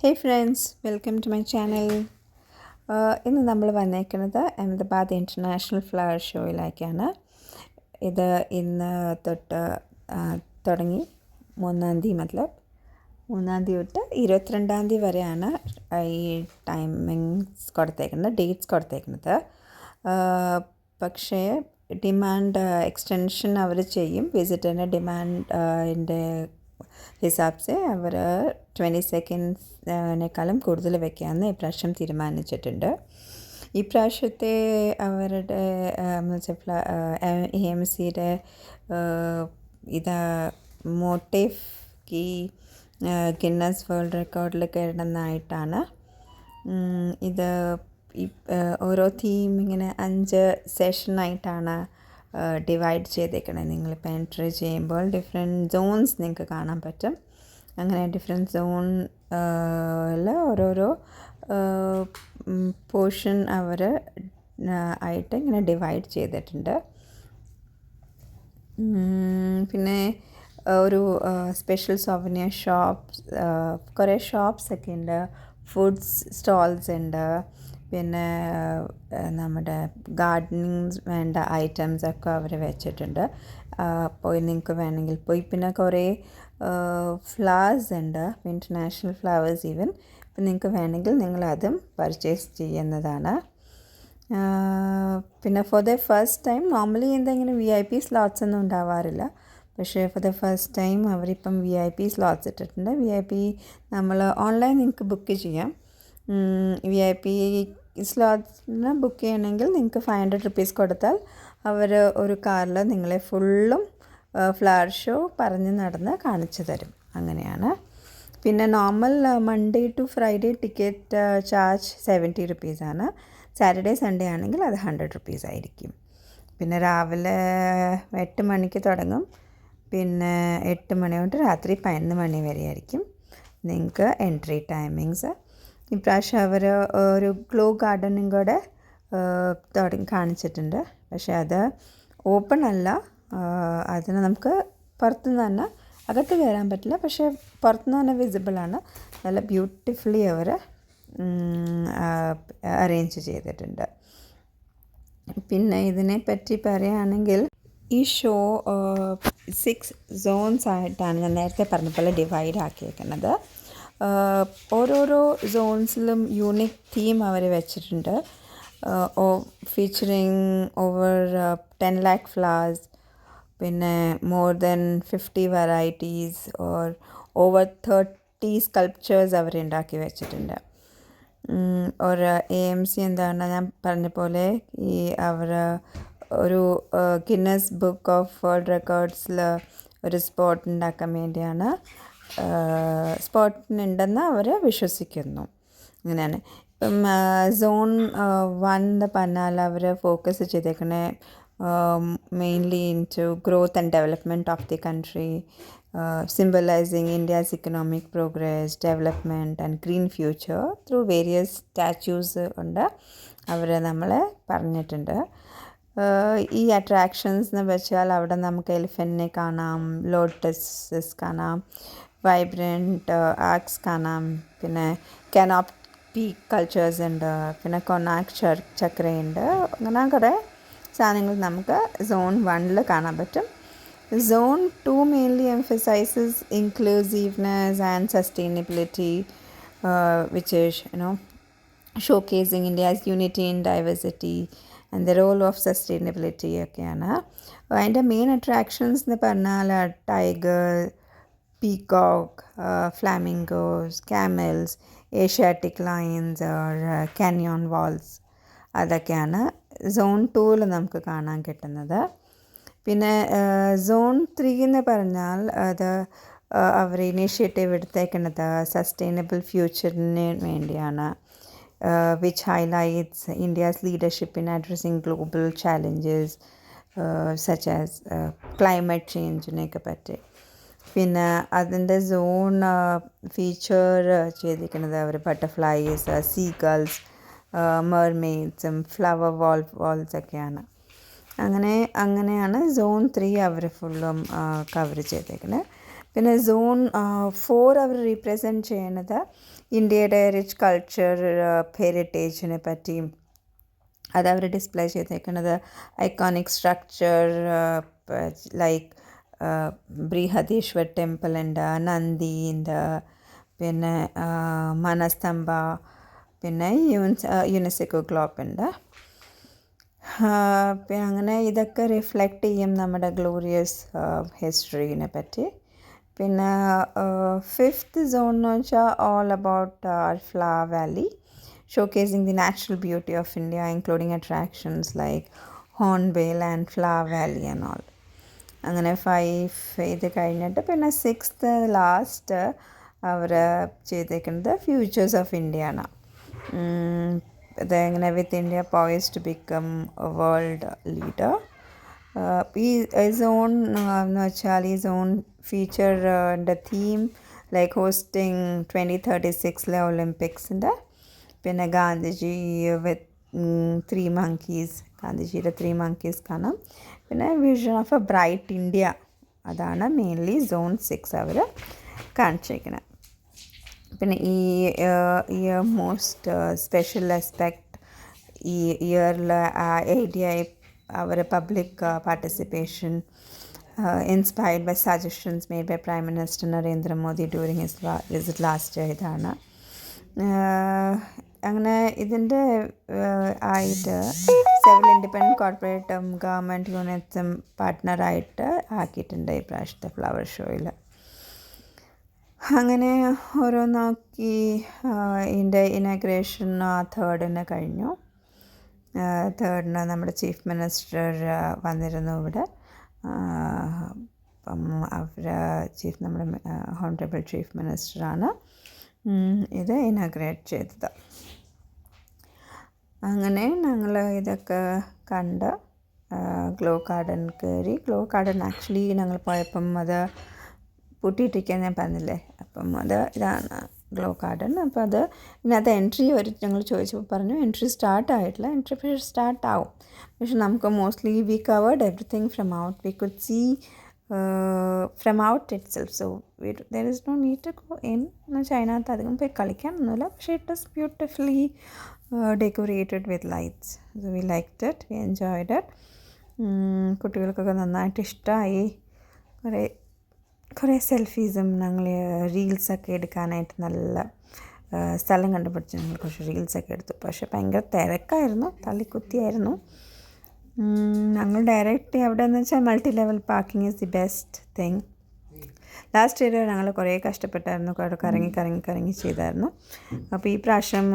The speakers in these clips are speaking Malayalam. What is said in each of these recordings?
Hey friends, welcome to my channel. ഇന്ന് നമ്മൾ വന്നേക്കുന്നത് അഹമ്മദാബാദ് ഇൻ്റർനാഷണൽ ഫ്ലവർ ഷോയിലേക്കാണ്. ഇത് ഇന്ന് തൊട്ട് തുടങ്ങി 3-ാം തീയതി തൊട്ട് 22-ാം തീയതി വരെയാണ് ഈ ടൈമിങ്സ് കൊടുത്തേക്കുന്നത്, ഡേറ്റ്സ് കൊടുത്തേക്കുന്നത്. പക്ഷേ ഡിമാൻഡ് എക്സ്റ്റൻഷൻ അവർ ചെയ്യും. വിസിറ്ററിൻ്റെ ഡിമാൻഡിൻ്റെ ഹിസാബ് സെ അവർ 20 സെക്കൻഡ്സിനേക്കാളും കൂടുതൽ വയ്ക്കാമെന്ന് ഇപ്രാവശ്യം തീരുമാനിച്ചിട്ടുണ്ട്. ഈ പ്രാവശ്യത്തെ അവരുടെ AMCയുടെ ഇത് മോട്ടീവ് ഈ ഗിന്നസ് വേൾഡ് റെക്കോർഡിൽ കയറുന്നതായിട്ടാണ്. ഇത് ഓരോ തീം ഇങ്ങനെ 5 സെഷനായിട്ടാണ് ഡിവൈഡ് ചെയ്തേക്കണത്. നിങ്ങളിപ്പോൾ എൻട്രി ചെയ്യുമ്പോൾ ഡിഫറെൻറ്റ് സോൺസ് നിങ്ങൾക്ക് കാണാൻ പറ്റും. അങ്ങനെ ഡിഫറെൻറ്റ് സോണിൽ ഓരോരോ പോർഷൻ അവർ ആയിട്ട് ഇങ്ങനെ ഡിവൈഡ് ചെയ്തിട്ടുണ്ട്. പിന്നെ ഒരു സ്പെഷ്യൽ സോവനിയർ ഷോപ്സ്, കുറേ ഷോപ്സൊക്കെ ഉണ്ട്, ഫുഡ്സ് സ്റ്റോൾസ് ഉണ്ട്, പിന്നെ നമ്മുടെ ഗാർഡനിങ് വേണ്ട ഐറ്റംസൊക്കെ അവർ വെച്ചിട്ടുണ്ട്. പോയി നിങ്ങൾക്ക് വേണമെങ്കിൽ പോയി. പിന്നെ കുറേ ഫ്ലവേഴ്സ് ഉണ്ട്, ഇൻ്റർനാഷണൽ ഫ്ലവേഴ്സ് ഈവൻ. അപ്പം നിങ്ങൾക്ക് വേണമെങ്കിൽ നിങ്ങളതും പർച്ചേസ് ചെയ്യുന്നതാണ്. പിന്നെ for the first time normally എന്തെങ്കിലും VIP സ്ലോട്ട്സ് ഒന്നും ഉണ്ടാവാറില്ല. പക്ഷേ ഫോർ ദ ഫസ്റ്റ് ടൈം അവരിപ്പം VIP സ്ലോട്ട്സ് ഇട്ടിട്ടുണ്ട്. VIP നമ്മൾ ഓൺലൈൻ നിങ്ങൾക്ക് ബുക്ക് ചെയ്യാം. VIP സ്ലോട്ട്സിന് ബുക്ക് ചെയ്യണമെങ്കിൽ നിങ്ങൾക്ക് 500 rupees കൊടുത്താൽ അവർ ഒരു കാറിൽ നിങ്ങളെ ഫുള്ളും ഫ്ലവർ ഷോ പറഞ്ഞ് നടന്ന് കാണിച്ചു തരും. അങ്ങനെയാണ്. പിന്നെ normal Monday to Friday ticket charge 70 rupees ആണ്. സാറ്റർഡേ സൺഡേ ആണെങ്കിൽ അത് 100 rupees ആയിരിക്കും. പിന്നെ രാവിലെ 8 മണിക്ക് തുടങ്ങും. പിന്നെ 8 മണി തൊട്ട് രാത്രി 11 മണി വരെ ആയിരിക്കും നിങ്ങൾക്ക് എൻട്രി ടൈമിങ്സ്. ഇപ്രാവശ്യം അവർ ഒരു ഗ്ലോ ഗാർഡനും കൂടെ കാണിച്ചിട്ടുണ്ട്. പക്ഷേ അത് ഓപ്പൺ അല്ല. അതിന് നമുക്ക് പുറത്തുനിന്ന് തന്നെ, അകത്ത് കയറാൻ പറ്റില്ല, പക്ഷേ പുറത്തുനിന്ന് തന്നെ വിസിബിളാണ്. നല്ല ബ്യൂട്ടിഫുള്ളി അവർ അറേഞ്ച് ചെയ്തിട്ടുണ്ട്. പിന്നെ ഇതിനെപ്പറ്റി പറയുകയാണെങ്കിൽ ഈ ഷോ 6 സോൺസ് ആയിട്ടാണ് ഞാൻ നേരത്തെ പറഞ്ഞ പോലെ ഡിവൈഡ് ആക്കിയേക്കുന്നത്. ഓരോരോ സോൺസിലും യൂണിക് തീം അവർ വെച്ചിട്ടുണ്ട്. ഫീച്ചറിങ് ഓവർ 10 lakh flowers, പിന്നെ more than 50 varieties or over 30 sculptures അവർ ഉണ്ടാക്കി വെച്ചിട്ടുണ്ട്. ഒരു AMC എന്താണ് ഞാൻ പറഞ്ഞ പോലെ ഈ അവർ ഒരു ഗിന്നസ് ബുക്ക് ഓഫ് വേൾഡ് റെക്കോർഡ്സിൽ ഒരു സ്പോട്ട് ഉണ്ടാക്കാൻ വേണ്ടിയാണ്, സ്പോട്ടിനുണ്ടെന്ന് അവർ വിശ്വസിക്കുന്നു. അങ്ങനെയാണ്. ഇപ്പം സോൺ 1 പറഞ്ഞാൽ അവർ ഫോക്കസ് ചെയ്തേക്കണേ mainly into growth and development of the country, symbolizing India's economic progress, development and green future through various statues ഉണ്ട് അവർ നമ്മളെ പറഞ്ഞിട്ടുണ്ട്. ഈ അട്രാക്ഷൻസ് എന്ന് വെച്ചാൽ അവിടെ നമുക്ക് എലിഫൻറ്റിനെ കാണാം, ലോട്ടസസ് കാണാം, വൈബ്രൻറ്റ് ആർക്സ് കാണാം, പിന്നെ കനോപ്പി കൾച്ചേഴ്സ് ഉണ്ട്, പിന്നെ കൊണാർക്ക് ചക്രയുണ്ട്. അങ്ങനെ കുറേ സാധനങ്ങൾ നമുക്ക് സോൺ 1 കാണാൻ പറ്റും. Zone 2 mainly emphasizes inclusiveness and sustainability, which is, showcasing India's unity in diversity and the role of sustainability. And the main attractions എന്ന് പറഞ്ഞാൽ tiger, peacock, flamingos, camels, Asiatic lions or canyon walls. അതൊക്കെയാണ് സോൺ 2 നമുക്ക് കാണാൻ കിട്ടുന്നത്. പിന്നെ സോൺ 3 എന്ന് പറഞ്ഞാൽ അത് അവർ ഇനീഷ്യേറ്റീവ് എടുത്തേക്കുന്നത് സസ്റ്റൈനബിൾ ഫ്യൂച്ചറിന് വേണ്ടിയാണ്, which highlights India's leadership in addressing global challenges such as climate ചേഞ്ചിനെയൊക്കെ പറ്റി. പിന്നെ അതിൻ്റെ സോൺ ഫീച്ചർ ചെയ്തിരിക്കുന്നത് അവർ ബട്ടർഫ്ലൈസ്, സീഗൾസ്, മെർമെയ്ഡ്സും ഫ്ലവർ വാൾസൊക്കെയാണ്. അങ്ങനെയാണ് സോൺ 3 അവർ ഫുള്ളും കവർ ചെയ്തേക്കുന്നത്. പിന്നെ സോൺ 4 അവർ റീപ്രസെൻറ്റ് ചെയ്യുന്നത് ഇന്ത്യയുടെ റിച്ച് കൾച്ചർ ഹെറിറ്റേജിനെ പറ്റിയും അതവർ ഡിസ്പ്ലേ ചെയ്തേക്കുന്നത് iconic structure like Brihadeeswar temple ഉണ്ട്, നന്ദി ഉണ്ട്, പിന്നെ മനസ്തംഭ, പിന്നെ യുനെസ്കോ ഗ്ലോബ് ഉണ്ട്. പിന്നെ അങ്ങനെ ഇതൊക്കെ റിഫ്ലക്റ്റ് ചെയ്യും നമ്മുടെ ഗ്ലോറിയസ് ഹിസ്റ്ററീനെ പറ്റി. പിന്നെ 5th സോൺ എന്ന് വെച്ചാൽ all about flower Valley, showcasing the natural beauty of India, including attractions like Hornbill and Flower Valley and all. അങ്ങനെ 5 ഇത് കഴിഞ്ഞിട്ട് പിന്നെ 6th ലാസ്റ്റ് അവർ ചെയ്തേക്കുന്നത് ഫ്യൂച്ചേഴ്സ് ഓഫ് ഇന്ത്യ ആണ്. ഇതെങ്ങനെ with India poised to become a world leader. ഈ സോൺ എന്ന് വെച്ചാൽ ഈ സോൺ ഫീച്ചറിൻ്റെ തീം ലൈക്ക് ഹോസ്റ്റിംഗ് 2036 ഒളിമ്പിക്സിൻ്റെ, പിന്നെ ഗാന്ധിജി വിത്ത് 3 monkeys, ഗാന്ധിജിയുടെ 3 monkeys കാണാം. പിന്നെ vision of A bright India, അതാണ് മെയിൻലി സോൺ 6 അവർ കാണിച്ചിരിക്കുന്നത്. പിന്നെ ഈ ഇയർ മോസ്റ്റ് സ്പെഷ്യൽ ആസ്പെക്റ്റ് ഈ ഇയറിൽ ADI our public participation inspired by suggestions made by Prime Minister Narendra Modi during his visit last year. ഇതാണ് അങ്ങനെ ഇതിൻ്റെ ആയിട്ട് സെവറൽ ഇൻഡിപെൻഡൻറ്റ് കോർപ്പറേറ്റും ഗവൺമെൻറ് യൂണിറ്റ്സും പാർട്ട്ണറായിട്ട് ആക്കിയിട്ടുണ്ട് ഈ പ്രാവശ്യത്തെ ഫ്ലവർ ഷോയിൽ. അങ്ങനെ ഓരോന്നാക്കി ഇതിൻ്റെ ഇനാഗ്രേഷൻ 3rd കഴിഞ്ഞു. 3rd നമ്മുടെ ചീഫ് മിനിസ്റ്റർ വന്നിരുന്നു ഇവിടെ. അപ്പം അവർ നമ്മുടെ ഹോണറബിൾ ചീഫ് മിനിസ്റ്ററാണ് ഇത് ഇനാഗ്രേറ്റ് ചെയ്തത്. അങ്ങനെ ഞങ്ങൾ ഇതൊക്കെ കണ്ട് ഗ്ലോ ഗാർഡൻ കയറി. ഗ്ലോ ഗാർഡൻ ആക്ച്വലി ഞങ്ങൾ പോയപ്പം അത് പൂട്ടിയിട്ടിരിക്കാൻ ഞാൻ പറഞ്ഞില്ലേ, അപ്പം അത് ഇതാണ് ഗ്ലോ ഗാർഡൻ. അപ്പോൾ അത് ഇതിനകത്ത് എൻട്രി ഞങ്ങൾ ചോദിച്ചപ്പോൾ പറഞ്ഞു എൻട്രി സ്റ്റാർട്ട് ആയിട്ടില്ല. എൻട്രി പക്ഷേ സ്റ്റാർട്ട് ആവും, പക്ഷെ നമുക്ക് mostly we covered everything from out. We could see from out itself. So there is no need to go in എന്ന് വെച്ചാൽ അതിനകത്ത് അധികം പോയി കളിക്കാനൊന്നുമില്ല, പക്ഷേ it was beautifully decorated with lights. So we liked it, we enjoyed it. കുട്ടികൾക്കൊക്കെ നന്നായിട്ട് ഇഷ്ടമായി. കുറേ സെൽഫീസും ഞങ്ങൾ റീൽസൊക്കെ എടുക്കാനായിട്ട് നല്ല സ്ഥലം കണ്ടുപിടിച്ച് ഞങ്ങൾ കുറച്ച് റീൽസൊക്കെ എടുത്തു. പക്ഷേ ഭയങ്കര തിരക്കായിരുന്നു, തള്ളിക്കുത്തിയായിരുന്നു. ഞങ്ങൾ ഡയറക്റ്റ് എവിടെ എന്ന് വെച്ചാൽ multi level parking is the best thing. Last year ഞങ്ങൾ കുറേ കഷ്ടപ്പെട്ടായിരുന്നു, കറങ്ങി ചെയ്തായിരുന്നു. അപ്പോൾ ഈ പ്രാവശ്യം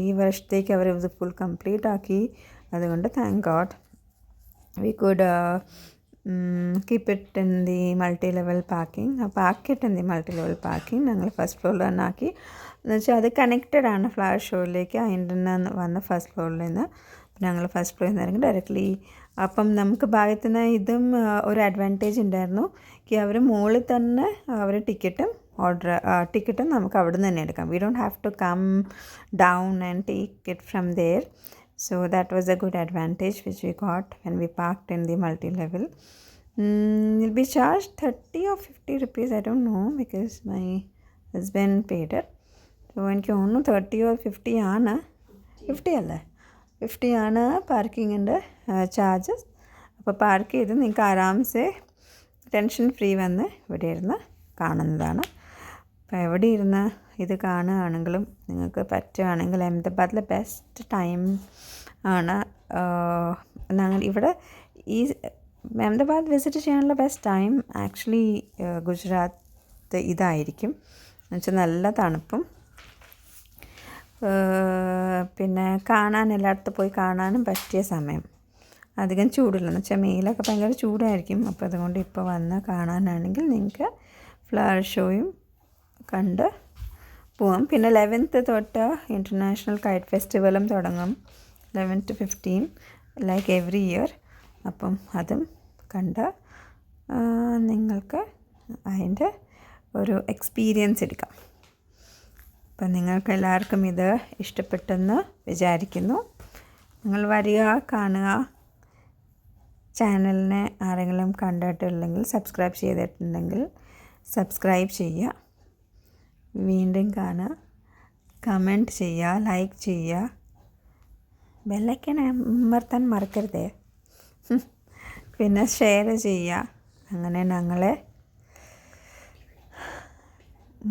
ഈ വർഷത്തേക്ക് അവർ ഇത് ഫുൾ കംപ്ലീറ്റ് ആക്കി. അതുകൊണ്ട് thank God we could keep it in the multi level parking. അപ്പോൾ ആക്കിയിട്ട് in the multi level parking ഞങ്ങൾ ഫസ്റ്റ് ഫ്ലോറിൽ തന്നെ ആക്കി. എന്ന് വെച്ചാൽ അത് കണക്റ്റഡ് ആണ് ഫ്ലവർ ഷോയിലേക്ക്. അതിൻ്റെ നിന്ന് വന്ന ഫസ്റ്റ് ഫ്ലോറിൽ നിന്ന് ഞങ്ങൾ ഫസ്റ്റ് ഫ്ലോറിൽ നിന്ന് ഇറങ്ങി ഡയറക്റ്റ്ലി. അപ്പം നമുക്ക് ഭാഗത്തുനിന്ന് ഇതും ഒരു അഡ്വാൻറ്റേജ് ഉണ്ടായിരുന്നു, അവർ മുകളിൽ തന്നെ അവർ ടിക്കറ്റും നമുക്ക് അവിടെ നിന്ന് തന്നെ എടുക്കാം. We don't have to come down and take it from there. So that was a good advantage which we got when we parked in the multi-level. You'll be charged 30 or 50 rupees, I don't know, because my husband paid it. So എനിക്ക് തോന്നുന്നു 30 or 50 ആണ്. 50 അല്ലേ, 50 ആണ് പാർക്കിങ്ങിൻ്റെ ചാർജസ്. അപ്പോൾ പാർക്ക് ചെയ്ത് നിങ്ങൾക്ക് ആരാംസെ ടെൻഷൻ ഫ്രീ വന്ന് ഇവിടെ ഇരുന്ന് കാണുന്നതാണ്. അപ്പോൾ എവിടെ ഇരുന്ന് ഇത് കാണുകയാണെങ്കിലും നിങ്ങൾക്ക് പറ്റുകയാണെങ്കിൽ അഹമ്മദാബാദിലെ ബെസ്റ്റ് ടൈം ആണ്. ഇവിടെ ഈ അഹമ്മദാബാദ് വിസിറ്റ് ചെയ്യാനുള്ള ബെസ്റ്റ് ടൈം ആക്ച്വലി ഗുജറാത്ത് ഇതായിരിക്കും. എന്നുവെച്ചാൽ നല്ല തണുപ്പും പിന്നെ കാണാൻ എല്ലായിടത്തും പോയി കാണാനും പറ്റിയ സമയം. അധികം ചൂടില്ല, എന്ന് വെച്ചാൽ മെയിലൊക്കെ ഭയങ്കര ചൂടായിരിക്കും. അപ്പോൾ അതുകൊണ്ട് ഇപ്പോൾ വന്ന് കാണാനാണെങ്കിൽ നിങ്ങൾക്ക് ഫ്ലവർ ഷോയും കണ്ട് പോവാം. പിന്നെ 11th തൊട്ട് ഇൻ്റർനാഷണൽ കൈറ്റ് ഫെസ്റ്റിവലും തുടങ്ങും, 11 to 15 ലൈക്ക് എവറി ഇയർ. അപ്പം അതും കണ്ട് നിങ്ങൾക്ക് അതിൻ്റെ ഒരു എക്സ്പീരിയൻസ് എടുക്കാം. അപ്പം നിങ്ങൾക്ക് എല്ലാവർക്കും ഇത് ഇഷ്ടപ്പെട്ടെന്ന് വിചാരിക്കുന്നു. നിങ്ങൾ വരിക, കാണുക. ചാനലിനെ ആരെങ്കിലും കണ്ടിട്ടില്ലെങ്കിൽ സബ്സ്ക്രൈബ് ചെയ്തിട്ടുണ്ടെങ്കിൽ സബ്സ്ക്രൈബ് ചെയ്യുക. വീണ്ടും കാണുക. കമൻറ്റ് ചെയ്യുക, ലൈക്ക് ചെയ്യുക, ബെല്ലൈക്കൺ അമർത്താൻ മറക്കരുതേ. പിന്നെ ഷെയർ ചെയ്യുക. അങ്ങനെ ഞങ്ങളെ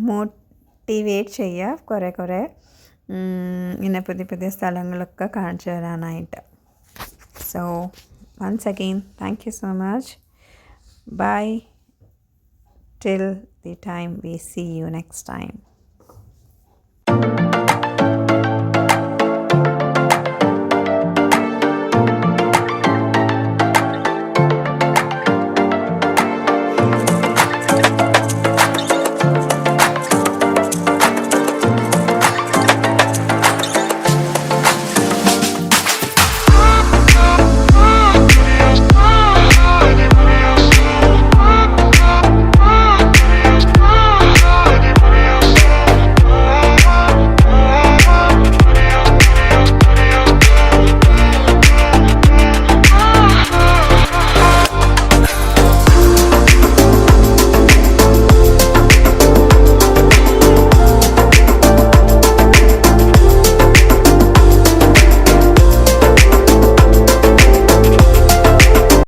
മോട്ടിവേറ്റ് ചെയ്യുക കുറേ ഇങ്ങനെ പുതിയ സ്ഥലങ്ങളൊക്കെ കാണിച്ചു തരാനായിട്ട്. So once again, thank you so much. Bye till the time we see you next time.